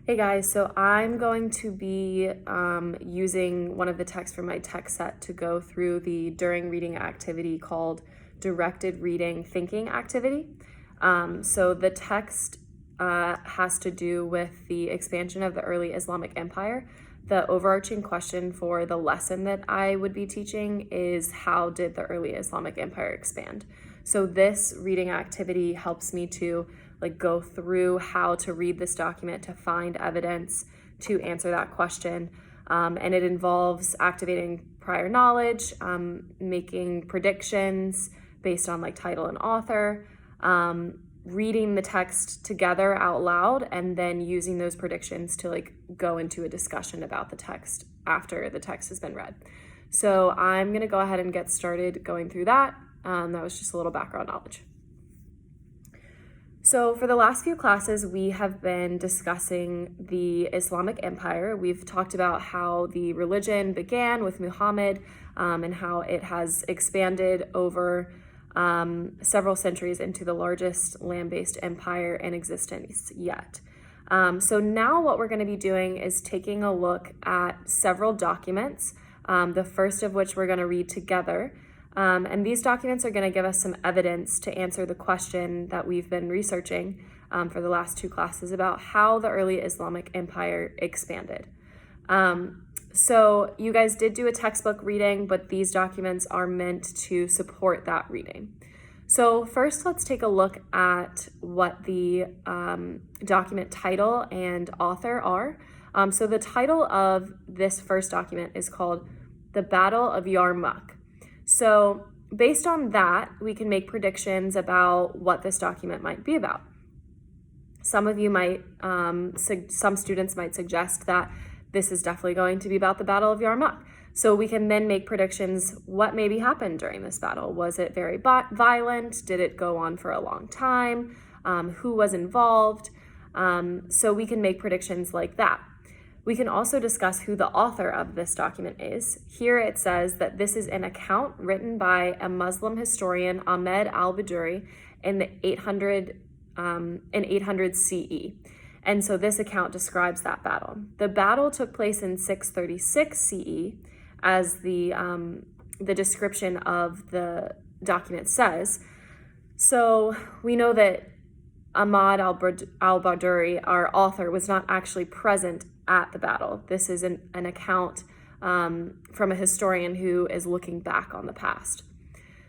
Hey guys, so I'm going to be using one of the texts from my text set to go through the during reading activity called directed reading thinking activity. So the text has to do with the expansion of the early Islamic Empire. The overarching question for the lesson that I would be teaching is, how did the early Islamic Empire expand? So this reading activity helps me to go through how to read this document to find evidence to answer that question. And it involves activating prior knowledge, making predictions based on title and author, reading the text together out loud, and then using those predictions to go into a discussion about the text after the text has been read. So I'm gonna go ahead and get started going through that. That was just a little background knowledge. So for the last few classes, we have been discussing the Islamic Empire. We've talked about how the religion began with Muhammad and how it has expanded over several centuries into the largest land-based empire in existence yet. So now what we're going to be doing is taking a look at several documents, the first of which we're going to read together. And these documents are going to give us some evidence to answer the question that we've been researching for the last two classes about how the early Islamic Empire expanded. So you guys did do a textbook reading, but these documents are meant to support that reading. So first, let's take a look at what the document title and author are. So the title of this first document is called The Battle of Yarmouk. So based on that, we can make predictions about what this document might be about. Some of you might, some students might suggest that this is definitely going to be about the Battle of Yarmouk. So we can then make predictions what maybe happened during this battle. Was it very violent? Did it go on for a long time? Who was involved? So we can make predictions like that. We can also discuss who the author of this document is. Here it says that this is an account written by a Muslim historian, Ahmed al-Biduri, in 800 CE. And so this account describes that battle. The battle took place in 636 CE, as the description of the document says. So we know that Ahmad al-Biduri, our author, was not actually present at the battle. This is an account from a historian who is looking back on the past.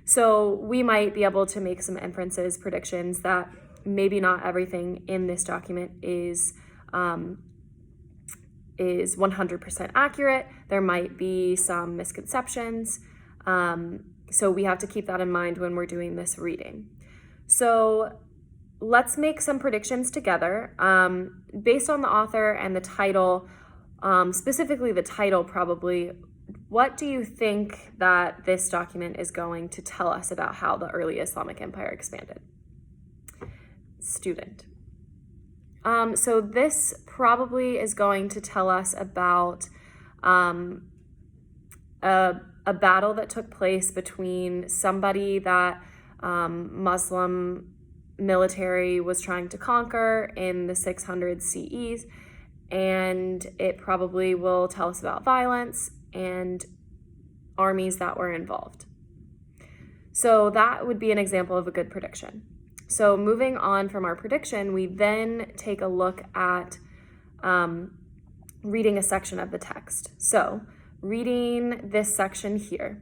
So we might be able to make some inferences, predictions that maybe not everything in this document is 100% accurate. There might be some misconceptions. So we have to keep that in mind when we're doing this reading. So let's make some predictions together based on the author and the title, specifically the title probably. What do you think that this document is going to tell us about how the early Islamic Empire expanded? Student. So this probably is going to tell us about a battle that took place between somebody that Muslim military was trying to conquer in the 600 CEs, and it probably will tell us about violence and armies that were involved. So that would be an example of a good prediction. So moving on from our prediction, we then take a look at reading a section of the text. So reading this section here.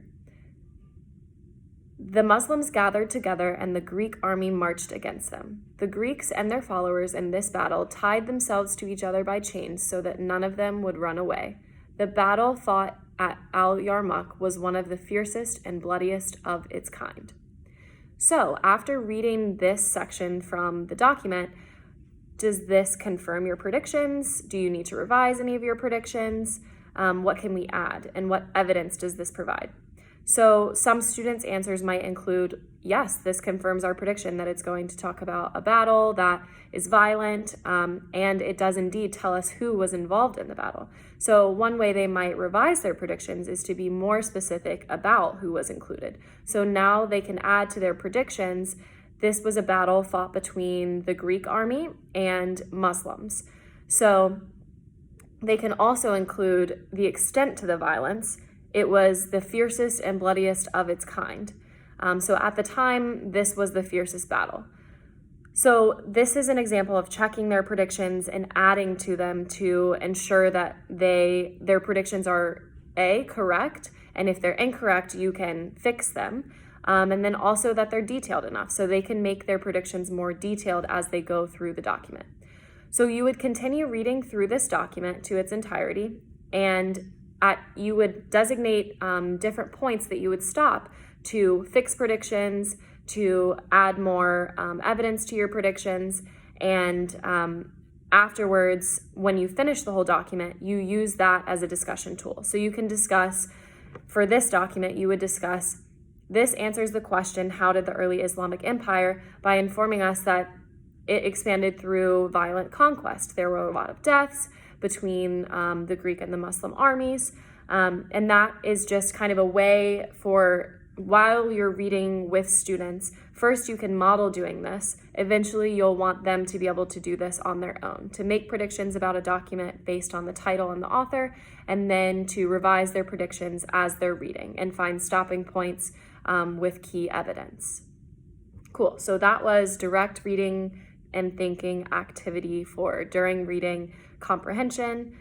The Muslims gathered together and the Greek army marched against them. The Greeks and their followers in this battle tied themselves to each other by chains so that none of them would run away. The battle fought at Al-Yarmouk was one of the fiercest and bloodiest of its kind. So after reading this section from the document, does this confirm your predictions? Do you need to revise any of your predictions? What can we add? And what evidence does this provide? So some students' answers might include, yes, this confirms our prediction that it's going to talk about a battle that is violent, and it does indeed tell us who was involved in the battle. So one way they might revise their predictions is to be more specific about who was included. So now they can add to their predictions, this was a battle fought between the Greek army and Muslims. So they can also include the extent to the violence. It was the fiercest and bloodiest of its kind. So at the time, this was the fiercest battle. So this is an example of checking their predictions and adding to them to ensure that their predictions are A, correct, and if they're incorrect, you can fix them. And then also that they're detailed enough so they can make their predictions more detailed as they go through the document. So you would continue reading through this document to its entirety, and you would designate different points that you would stop to fix predictions, to add more evidence to your predictions, and afterwards, when you finish the whole document, you use that as a discussion tool. So you can discuss, for this document, you would discuss, this answers the question, how did the early Islamic Empire, by informing us that it expanded through violent conquest. There were a lot of deaths between the Greek and the Muslim armies, and that is just kind of a way for, while you're reading with students, first you can model doing this. Eventually you'll want them to be able to do this on their own, to make predictions about a document based on the title and the author, and then to revise their predictions as they're reading and find stopping points with key evidence. Cool, so that was direct reading and thinking activity for during reading comprehension.